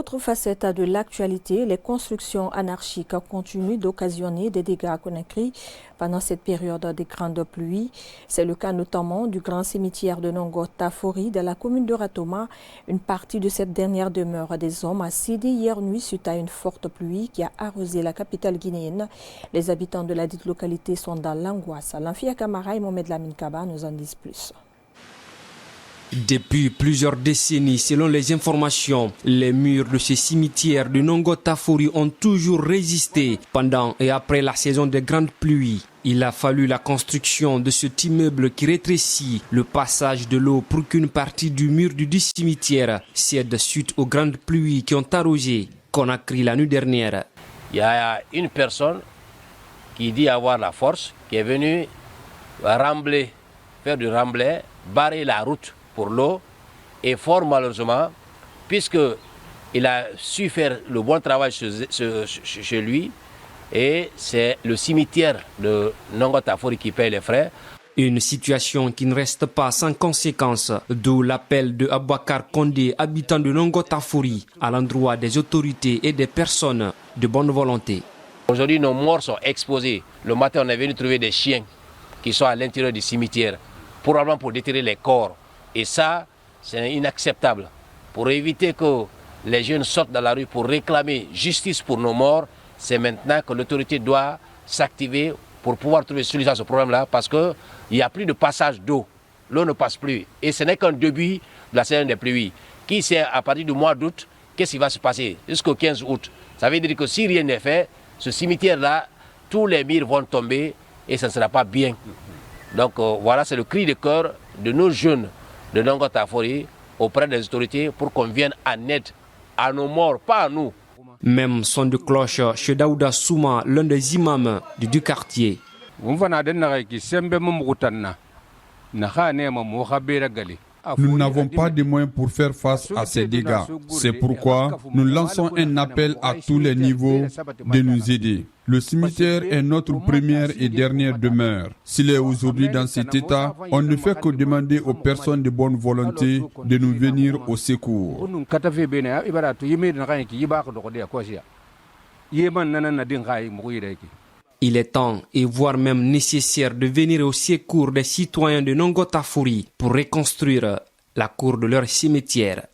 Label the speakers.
Speaker 1: autre facette de l'actualité, les constructions anarchiques continuent d'occasionner des dégâts à Conakry pendant cette période de grandes pluies. C'est le cas notamment du grand cimetière de Nongo Tafori de la commune de Ratoma. Une partie de cette dernière demeure des hommes a cédé hier nuit suite à une forte pluie qui a arrosé la capitale guinéenne. Les habitants de la dite localité sont dans l'angoisse. L'Amphia Camara et Mohamed Lamine Kaba nous en disent plus.
Speaker 2: Depuis plusieurs décennies, selon les informations, les murs de ce cimetière de Nongo Tafori ont toujours résisté pendant et après la saison des grandes pluies. Il a fallu la construction de cet immeuble qui rétrécit le passage de l'eau pour qu'une partie du mur du dit cimetière cède suite aux grandes pluies qui ont arrosé Conakry la nuit dernière.
Speaker 3: Il y a une personne qui dit avoir la force, qui est venue rembler, faire du remblai, barrer la route pour l'eau, et fort malheureusement, puisqu'il a su faire le bon travail chez lui, et c'est le cimetière de Nongo Tafori qui paye les frais.
Speaker 2: Une situation qui ne reste pas sans conséquence, d'où l'appel de Abouakar Kondé, habitant de Nongo Tafori, à l'endroit des autorités et des personnes de bonne volonté.
Speaker 3: Aujourd'hui, nos morts sont exposés. Le matin, on est venu trouver des chiens qui sont à l'intérieur du cimetière, probablement pour déterrer les corps. Et ça, c'est inacceptable. Pour éviter que les jeunes sortent dans la rue pour réclamer justice pour nos morts, c'est maintenant que l'autorité doit s'activer pour pouvoir trouver une solution à ce problème-là, parce qu'il n'y a plus de passage d'eau. L'eau ne passe plus. Et ce n'est qu'un début de la saison des pluies. Qui sait, à partir du mois d'août, qu'est-ce qui va se passer jusqu'au 15 août? Ça veut dire que si rien n'est fait, ce cimetière-là, tous les murs vont tomber et ça ne sera pas bien. Donc voilà, c'est le cri de cœur de nos jeunes de Nongo Tafori auprès des autorités pour qu'on vienne en aide à nos morts, pas à nous.
Speaker 2: Même son de cloche chez Daouda Souma, l'un des imams du quartier.
Speaker 4: Nous n'avons pas de moyens pour faire face à ces dégâts. C'est pourquoi nous lançons un appel à tous les niveaux de nous aider. Le cimetière est notre première et dernière demeure. S'il est aujourd'hui dans cet état, on ne fait que demander aux personnes de bonne volonté de nous venir au secours.
Speaker 2: Il est temps et voire même nécessaire de venir au secours des citoyens de Nongo Tafori pour reconstruire la cour de leur cimetière.